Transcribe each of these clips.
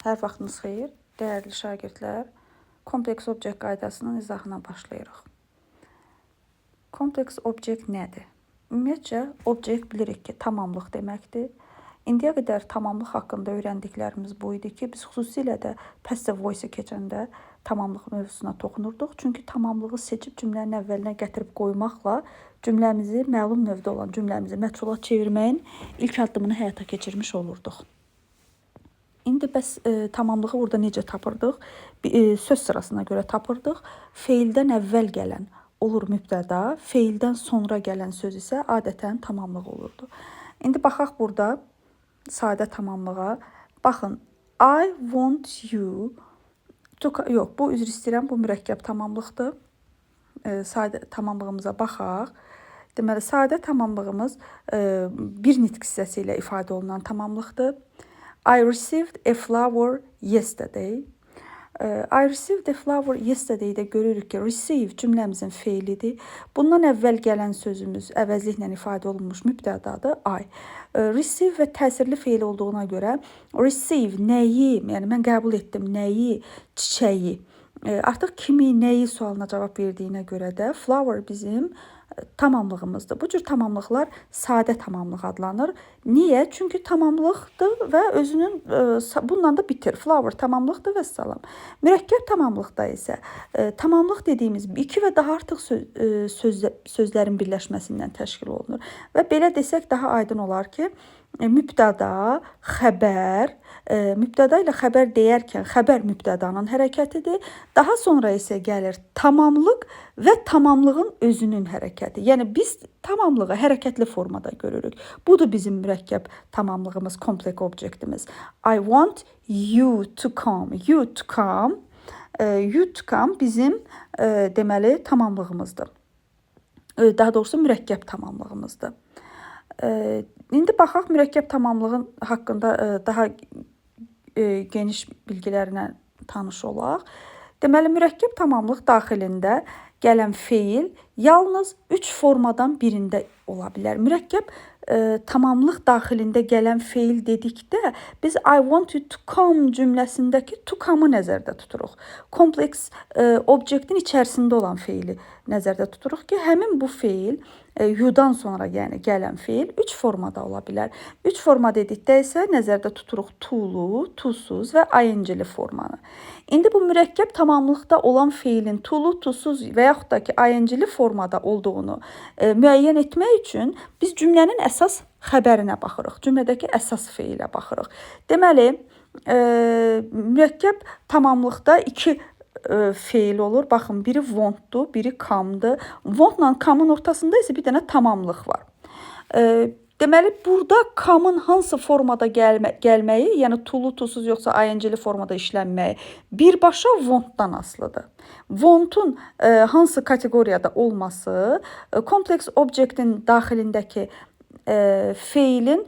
Hər vaxtınız xeyir, dəyərli şagirdlər. Kompleks obyekt qaydasının izahına başlayırıq. Kompleks obyekt nədir? Ümumiyyətcə, obyekt bilirik ki, tamamlıq deməkdir. İndiyə qədər tamamlıq haqqında öyrəndiklərimiz bu idi ki, biz xüsusilə də passive voice keçəndə tamamlıq mövzusuna toxunurduq. Çünki tamamlığı seçib cümlənin əvvəlinə gətirib qoymaqla cümləmizi, məlum növdə olan cümləmizi məchula çevirməyin ilk addımını həyata keçirmiş olurduq. İndi bəs tamamlığı burada necə tapırdıq? Söz sırasına görə tapırdıq. Feildən əvvəl gələn olur mübtəda, feildən sonra gələn söz isə adətən tamamlıq olurdu. İndi baxaq burada sadə tamamlığa. Baxın, I want you to... Yox, bu üzr istəyirəm, bu mürəkkəb tamamlıqdır. Sadə tamamlığımıza baxaq. Deməli, sadə tamamlığımız bir nitq hissəsi ilə ifadə olunan tamamlıqdır. I received a flower yesterday. I received a flower yesterday-də görürük ki, receive cümləmizin feilidir. Bundan əvvəl gələn sözümüz əvəzliklə ifadə olunmuş mübtədadır, I. Receive və təsirli feil olduğuna görə receive nəyi, yəni mən qəbul etdim nəyi, çiçəyi. Artıq kimi, nəyi sualına cavab verdiyinə görə də flower bizim tamamlığımızdır. Bu cür tamamlıqlar sadə tamamlıq adlanır. Niyə? Çünki tamamlıqdır və özünün bununla da bitir. Flower tamamlıqdır və salam. Mürəkkəb tamamlıqda isə tamamlıq dediyimiz iki və daha artıq sözlərin birləşməsindən təşkil olunur. Və belə desək daha aydın olar ki, mübtəda, xəbər, mübtəda ilə xəbər deyərkən xəbər mübtədanın hərəkətidir. Daha sonra isə gəlir tamamlıq və tamamlığın özünün hərəkəti. Yəni biz tamamlığı hərəkətli formada görürük. Budur bizim mürəkkəb tamamlığımız, kompleks obyektimiz. I want you to come. You to come. You to come bizim deməli tamamlığımızdır. Daha doğrusu mürəkkəb tamamlığımızdır. İndi baxaq mürəkkəb tamamlığın haqqında daha geniş bilgilərlə tanış olaq. Deməli, mürəkkəb tamamlıq daxilində gələn feil yalnız 3 formadan birində ola bilər. Mürəkkəb tamamlıq daxilində gələn feil dedikdə biz I want you to come cümləsindəki to come-ı nəzərdə tuturuq. Kompleks obyektin içərisində olan feili nəzərdə tuturuq ki, həmin bu feil you-dan sonra yəni gələn feil 3 formada ola bilər. 3 forma dedikdə isə nəzərdə tuturuq to-lu, to-suz və ing-li formanı. İndi bu mürəkkəb tamamlıqda olan feilin to-lu, to-suz və yaxud da ki ing-li formada olduğunu müəyyən etmək üçün biz cümlənin əsas xəbərinə baxırıq. Cümlədəki əsas feilə baxırıq. Deməli, mürəkkəb tamamlıqda 2 feil olur. Baxın, biri want-dur, biri come-dır. Want-la come-ın ortasında isə bir dənə tamamlıq var. Deməli, burada come-ın hansı formada gəlməyi, yəni to-lu, to-suz yoxsa ing-li formada işlənməyi birbaşa want-dan asılıdır. Want-un hansı kateqoriyada olması kompleks obyektin daxilindəki feilin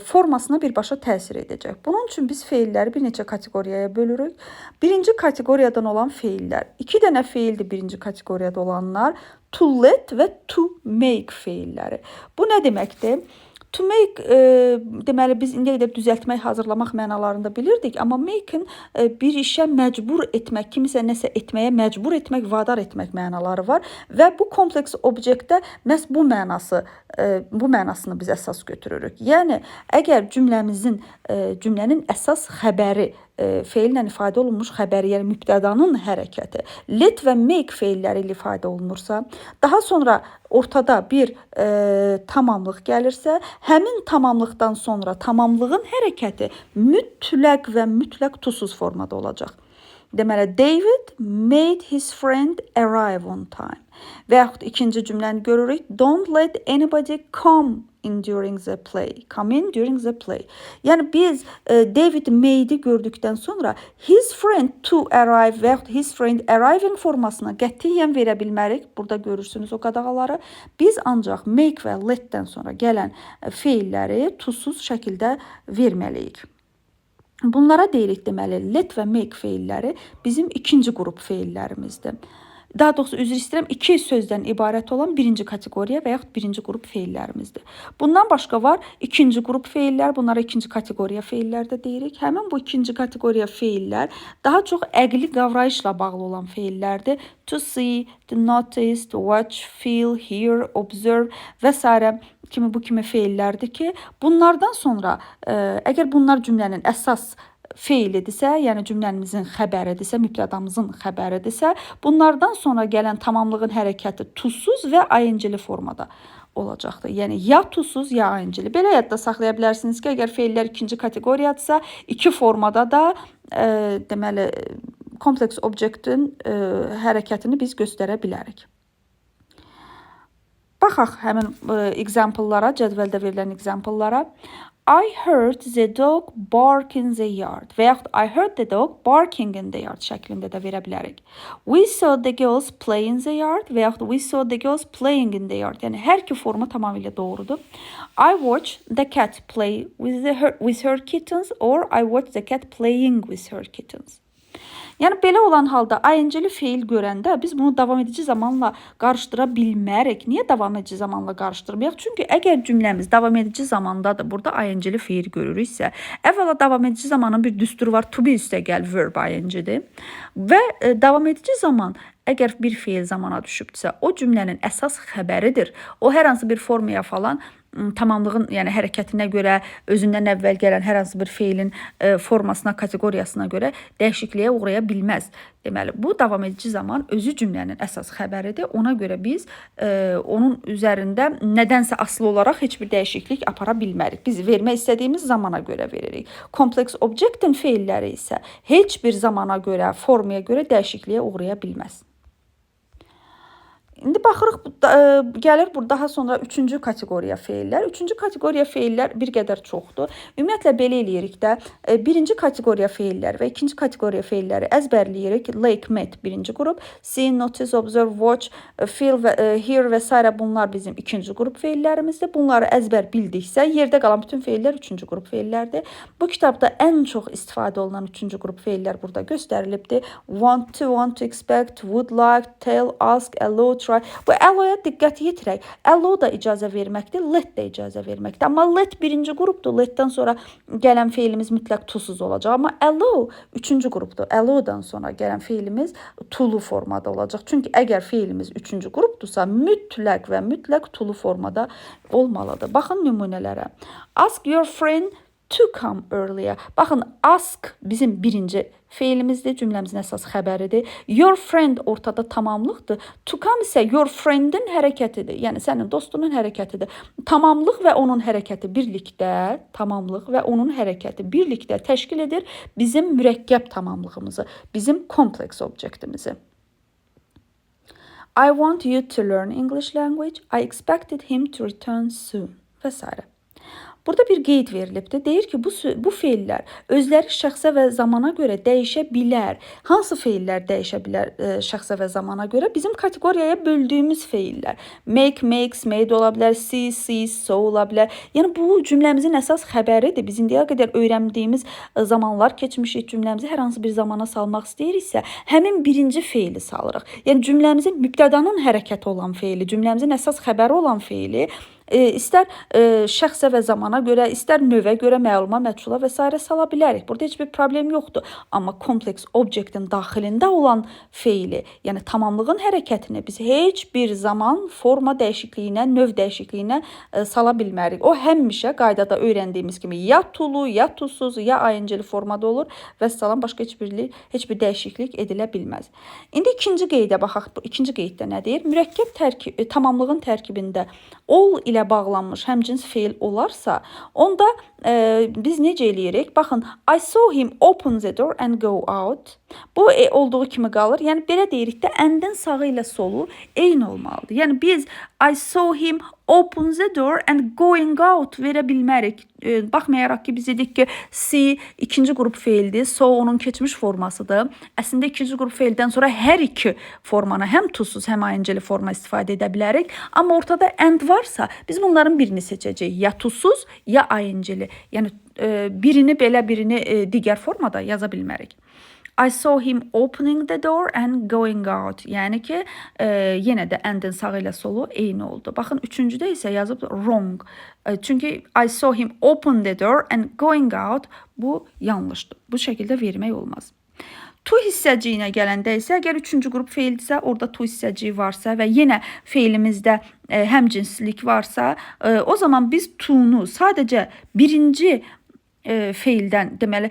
formasına birbaşa təsir edəcək. Bunun üçün biz feilləri bir neçə kateqoriyaya bölürük. Birinci kateqoriyadan olan feillər. 2 dənə feildir birinci kateqoriyada olanlar. To let və to make feilləri. Bu nə deməkdir? To make, deməli, biz indiyə qədər düzəltmək, hazırlamaq mənalarında bilirdik, amma make-in bir işə məcbur etmək, kimisə nəsə etməyə məcbur etmək, vadar etmək mənaları var və bu kompleks obyektdə məhz bu mənasını biz əsas götürürük. Yəni, əgər cümlənin əsas xəbəri, feillə ifadə olunmuş xəbəri, yəni mübtədanın hərəkəti, let və make feilləri ilə ifadə olunursa, daha sonra ortada bir tamamlıq gəlirsə, həmin tamamlıqdan sonra tamamlığın hərəkəti mütləq və mütləq to-suz formada olacaq. Deməli, David made his friend arrive on time. Və yaxud ikinci cümləni görürük. Don't let anybody come in during the play. Come in during the play. Yəni biz David made-i gördükdən sonra his friend to arrive və yaxud his friend arriving formasına qətiyyən verə bilmərik. Burada görürsünüz o qadağaları. Biz ancaq make və let-dən sonra gələn feilləri to-suz şəkildə verməliyik. Bunlara deyirik deməli let və make feilləri bizim ikinci qrup feillərimizdir. daha doğrusu üzr istəyirəm, iki sözdən ibarət olan birinci kateqoriya və yaxud birinci qrup feillərimizdir. Bundan başqa var ikinci qrup feillər, bunlara ikinci kateqoriya feillər də deyirik. Həmin bu ikinci kateqoriya feillər daha çox əqli qavrayışla bağlı olan feillərdir. To see, to notice, to watch, feel, hear, observe və s. kimi bu kimi feillərdir ki, bunlardan sonra əgər bunlar cümlənin əsas feilidirsə, yəni cümləmizin xəbəridirsə, mübtədamızın xəbəridirsə, bunlardan sonra gələn tamamlığın hərəkəti tuzsuz və ing-li formada olacaqdır. Yəni ya tuzsuz, ya ing-li. Belə yadda saxlaya bilərsiniz ki, əgər feillər ikinci kateqoriyadırsa, iki formada da deməli kompleks obyektin hərəkətini biz göstərə bilərik. Baxaq həmin example'lara, cədvəldə verilən example'lara. I heard the dog bark in the yard və yaxud I heard the dog barking in the yard şəklində də verə bilərik. We saw the girls play in the yard və yaxud we saw the girls playing in the yard. Yəni hər iki forma tamamilə doğrudur. I watched the cat play with her kittens or I watched the cat playing with her kittens. Yəni belə olan halda ing-li feil görəndə biz bunu davam edici zamanla qarışdıra bilmərik. Niyə davam edici zamanla qarışdırmayaq? Çünki əgər cümləmiz davam edici zamandadır, burada ing-li feil görürüksə, əvvəla davam edici zamanın bir düsturu var, to be üstəgəl verb ing-dir. Və davam edici zaman əgər bir feil zamana düşübsə, o cümlənin əsas xəbəridir. O hər hansı bir formaya falan tamamlığın, yəni hərəkətinə görə, özündən əvvəl gələn hər hansı bir feilin formasına, kateqoriyasına görə dəyişikliyə uğraya bilməz. Deməli, bu davam edici zaman özü cümlənin əsas xəbəridir. Ona görə biz onun üzərində nədənsə asılı olaraq heç bir dəyişiklik apara bilmərik. Biz vermək istədiyimiz zamana görə veririk. Kompleks obyektin feilləri isə heç bir zamana görə, formaya görə dəyişikliyə uğraya bilməz. İndi baxırıq, gəlir burada daha sonra üçüncü kateqoriya feillər. Üçüncü kateqoriya feillər bir qədər çoxdur. Ümumiyyətlə belə eləyirik də, birinci kateqoriya feillər və ikinci kateqoriya feilləri əzbərləyirik. Like, met birinci qrup, see, notice, observe, watch, feel, hear və s. bunlar bizim ikinci qrup feillərimizdir. Bunları əzbər bildiksə, yerdə qalan bütün feillər üçüncü qrup feillərdir. Bu kitabda ən çox istifadə olunan üçüncü qrup feillər burada göstərilibdir. Want to expect, would like, tell, ask, allow, bu allow-ya diqqət yetirək. Allow da icazə verməkdir, let də icazə verməkdir. Amma let birinci qrupdur. Letdən sonra gələn feilimiz mütləq to-suz olacaq. Amma allow üçüncü qrupdur. Allow-dan sonra gələn feilimiz to-lu formada olacaq. Çünki əgər feilimiz üçüncü qrupdursa, mütləq və mütləq to-lu formada olmalıdır. Baxın nümunələrə. Ask your friend to come earlier. Baxın, ask bizim birinci feilimizdir, cümləmizin əsas xəbəridir. Your friend ortada tamamlıqdır. To come isə your friendin hərəkətidir. Yəni sənin dostunun hərəkətidir. Tamamlıq və onun hərəkəti birlikdə, tamamlıq və onun hərəkəti birlikdə təşkil edir bizim mürəkkəb tamamlığımızı, bizim kompleks obyektimizi. I want you to learn English language. I expected him to return soon. Və s. Burada bir qeyd verilibdir. Deyir ki, bu feillər özləri şəxsə və zamana görə dəyişə bilər. Hansı feillər dəyişə bilər şəxsə və zamana görə? Bizim kateqoriyaya böldüyümüz feillər. Make, makes, made ola bilər, see, sees, saw ola bilər. Yəni bu cümləmizin əsas xəbəridir. Biz indiyə qədər öyrəndiyimiz zamanlar keçmişik, cümləmizi hər hansı bir zamana salmaq istəyiriksə, həmin birinci feili salırıq. Yəni cümləmizin mübtədanın hərəkəti olan feili, cümləmizin əsas xəbəri olan feili İstər şəxsə və zamana görə, istər növə görə, məluma, məchula və s. sala bilərik. Burada heç bir problem yoxdur. Amma kompleks obyektin daxilində olan feili, yəni tamamlığın hərəkətini biz heç bir zaman forma dəyişikliyinə, növ dəyişikliyinə sala bilmərik. O həmişə qaydada öyrəndiyimiz kimi ya to-lu, ya to-suz, ya ing-li formada olur və salam, başqa heç bir dəyişiklik edilə bilməz. İndi ikinci qeydə baxaq. İkinci qeyddə nə deyir? Mürəkkəb tamamlığın tərkibində all ilə bağlanmış həmcins feil olarsa, onda biz necə eləyirik? Baxın, I saw him open the door and go out. Bu olduğu kimi qalır. Yəni belə deyirik də, əndin sağı ilə solu eyni olmalıdır. Yəni biz I saw him open the door and going out verə bilmərik. Baxmayaraq ki, biz dedik ki, see ikinci qrup feildir, so onun keçmiş formasıdır. Əslində ikinci qrup feildən sonra hər iki formanı, həm to-suz, həm ing-li forma istifadə edə bilərik. Amma ortada and varsa, biz bunların birini seçəcəyik. Ya to-suz, ya ing-li. Yəni birini belə, birini digər formada yaza bilmərik. I saw him opening the door and going out. Yəni ki, yenə də and-in sağı ilə solu eyni oldu. Baxın, üçüncüdə isə yazıb wrong. Çünki I saw him open the door and going out, bu yanlışdır. Bu şəkildə vermək olmaz. To hissəciyinə gələndə isə, əgər üçüncü qrup feildirsə, orada to hissəciyi varsa və yenə feilimizdə həmcinslik varsa, o zaman biz to'nu sadəcə birinci feildən, deməli,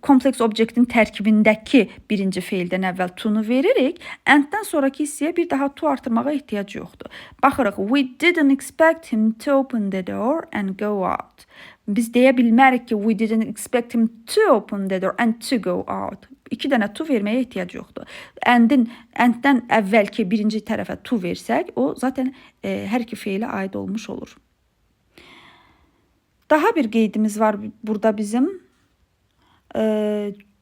kompleks obyektin tərkibindəki birinci feildən əvvəl to'nu veririk. And-dən sonraki hissəyə bir daha to artırmağa ehtiyac yoxdur. Baxırıq, we didn't expect him to open the door and go out. Biz deyə bilmərik ki, we didn't expect him to open the door and to go out. 2 dənə to verməyə ehtiyac yoxdur. And-dən əvvəlki birinci tərəfə to versək, o zaten hər iki feilə aid olmuş olur. Daha bir qeydimiz var burada bizim.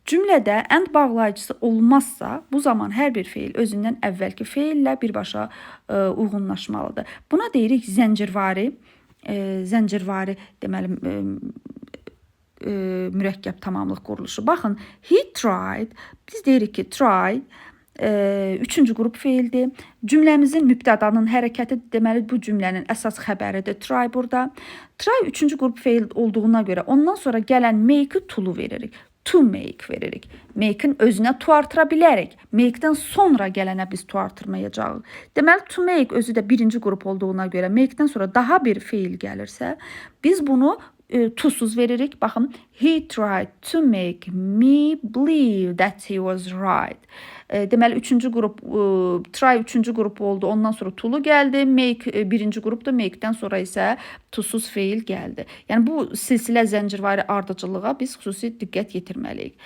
Cümlədə and bağlayıcısı olmazsa, bu zaman hər bir feil özündən əvvəlki feillə birbaşa uyğunlaşmalıdır. Buna deyirik zəncirvari. Zəncirvari deməli mürəkkəb tamamlıq quruluşu. Baxın, he tried. Biz deyirik ki, try üçüncü qrup feildir. Cümləmizin mübtədanın hərəkəti, deməli bu cümlənin əsas xəbəridir. Try burada. Try üçüncü qrup feil olduğuna görə ondan sonra gələn make-i to'lu veririk. To make veririk. Make-in özünə to artıra bilərik. Make-dən sonra gələnə biz to artırmayacağıq. Deməli, to make özü də birinci qrup olduğuna görə make-dən sonra daha bir feil gəlirsə, biz bunu to'suz veririk. Baxın, he tried to make me believe that he was right. Deməli, üçüncü qrup, try üçüncü qrup oldu. Ondan sonra to'lu gəldi. Make birinci qrupdur. Make-dən sonra isə to'suz feil gəldi. Yəni, bu silsilə zəncirvari ardıcılığa biz xüsusi diqqət yetirməliyik.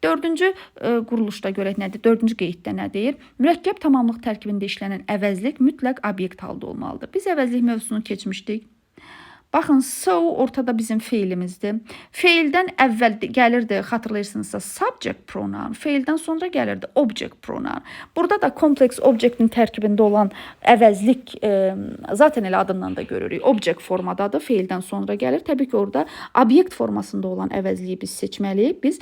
Dördüncü quruluşda görək nədir? Dördüncü qeyddə nə deyir? Mürəkkəb tamamlıq tərkibində işlənən əvəzlik mütləq obyekt halda olmalıdır. Biz əvəzlik mövzusunu keçmişdik. Baxın, so ortada bizim feilimizdir. Feildən əvvəl gəlirdi, xatırlayırsınızsa, subject pronoun. Feildən sonra gəlirdi object pronoun. Burada da kompleks obyektin tərkibində olan əvəzlik zaten elə adından da görürük. Object formadadır, feildən sonra gəlir. Təbii ki, orada obyekt formasında olan əvəzliyi biz seçməliyik. Biz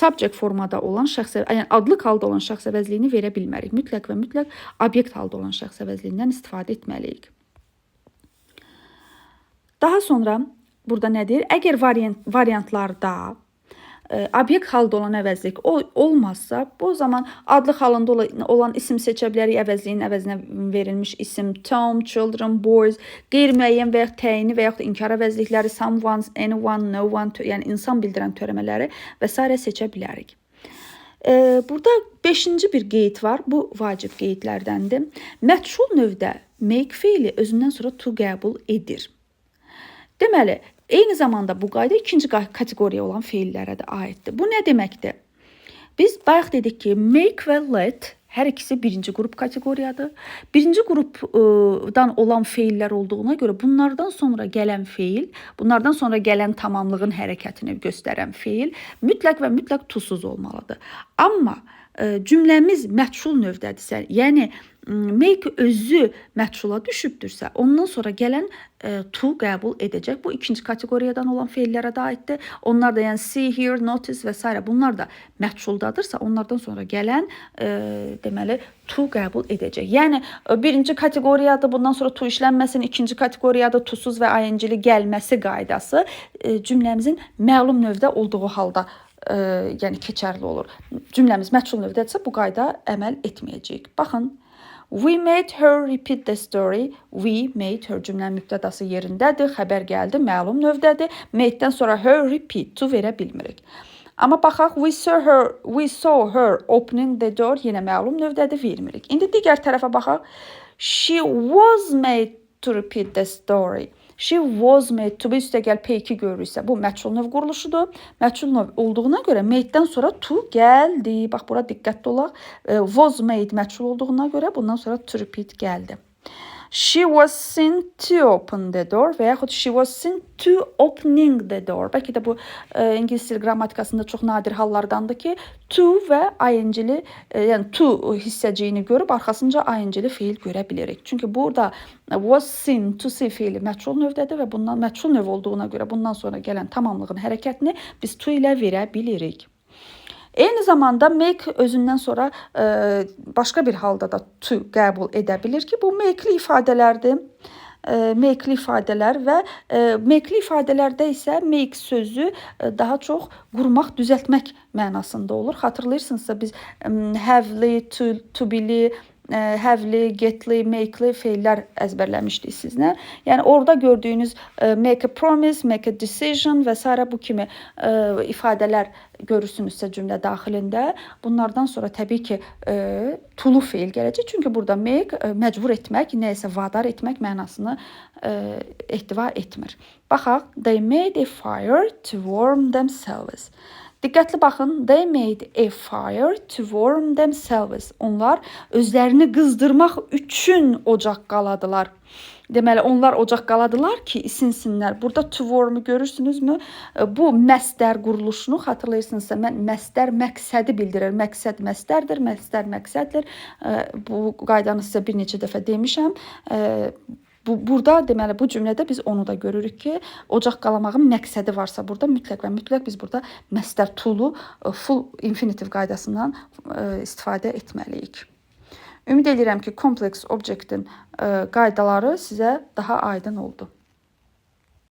subject formada olan şəxs, yəni adlıq halda olan şəxs əvəzliyini verə bilmərik. Mütləq və mütləq obyekt halda olan şəxs əvəzliyindən istifadə etməliyik. Daha sonra burada nədir? Əgər variantlarda obyekt halda olan əvəzlik olmazsa, bu zaman adlıq halında olan isim seçə bilərik. Əvəzliyin əvəzinə verilmiş isim Tom, children, boys, qeyri-müəyyən və yaxud təyini və yaxud inkar əvəzlikləri someone, anyone, no one, yəni insan bildirən törəmələri və s. seçə bilərik. Burada 5-ci bir qeyd var. Bu vacib qeydlərdəndir. Məchul növdə make feili özündən sonra to qəbul edir. Deməli, eyni zamanda bu qayda ikinci kateqoriya olan feillərə də aiddir. Bu nə deməkdir? Biz bayaq dedik ki, make və let hər ikisi birinci qrup kateqoriyadır. Birinci qrupdan olan feillər olduğuna görə bunlardan sonra gələn feil, bunlardan sonra gələn tamamlığın hərəkətini göstərən feil mütləq və mütləq to'suz olmalıdır. Amma cümləmiz məchul növdədirsə, yəni make özü məchula düşübdürsə, ondan sonra gələn to qəbul edəcək. Bu ikinci kateqoriyadan olan feillərə də aiddir. Onlar da yəni see, hear, notice və s. bunlar da məchuldadıırsa, onlardan sonra gələn deməli to qəbul edəcək. Yəni birinci kateqoriyadır, bundan sonra to işlənməsin, ikinci kateqoriyadır, to'suz və ing-li gəlməsi qaydası cümləmizin məlum növdə olduğu halda yəni keçərli olur. Cümləmiz məchul növdədirsə, bu qayda əməl etməyəcək. Baxın, we made her repeat the story. We made her cümlənin mübtədası yerindədir, xəbər gəldi, məlum növdədir. Made-dən sonra her repeat to verə bilmirik. Amma baxaq, we saw her opening the door, yenə məlum növdədir, vermirik. İndi digər tərəfə baxaq. She was made to repeat the story. She was made to be üstəgəl P2 görürüksə, bu məchul növ quruluşudur. Məchul növ olduğuna görə made-dən sonra to gəldi. Bax, bura diqqətli olaq. Was made məchul olduğuna görə bundan sonra to repeat gəldi. She was seen to open the door və yaxud she was seen to opening the door. Bəlkə də bu ingilis dil qrammatikasında çox nadir hallardandır ki, to və ing-li, yəni to hissəciyini görüb arxasınca ing-li feil görə bilirik. Çünki burada was seen to see feili məchul növdədir və bundan məchul növ olduğuna görə bundan sonra gələn tamamlığın hərəkətini biz to ilə verə bilirik. Eyni zamanda make özündən sonra başqa bir halda da to qəbul edə bilir ki, bu make'li ifadələrdir. Make'li ifadələr və make'li ifadələrdə isə make sözü daha çox qurmaq, düzəltmək mənasında olur. Xatırlayırsınızsa biz have'li, to be'li, have'li, get'li, make'li feillər əzbərləmişdik sizlə. Yəni orada gördüyünüz make a promise, make a decision və s. bu kimi ifadələr görürsünüzsə cümlə daxilində. Bunlardan sonra təbii ki, to-lu feil gələcək. Çünki burada make məcbur etmək, nəyisə vadar etmək mənasını ehtiva etmir. Baxaq, they made a fire to warm themselves. Diqqətli baxın, they made a fire to warm themselves. Onlar özlərini qızdırmaq üçün ocaq qaladılar. Deməli, onlar ocaq qaladılar ki, isinsinlər. Burada to warm-u görürsünüzmü? Bu məstər quruluşunu xatırlayırsınızsa, məstər məqsədi bildirir. Məqsəd məstərdir, məstər məqsəddir. Bu qaydanı sizə bir neçə dəfə demişəm. Burada deməli bu cümlədə biz onu da görürük ki, ocaq qalamağın məqsədi varsa burada mütləq və mütləq biz burada məstər to-lu full infinitive qaydasından istifadə etməliyik. Ümid edirəm ki, kompleks obyektin qaydaları sizə daha aydın oldu.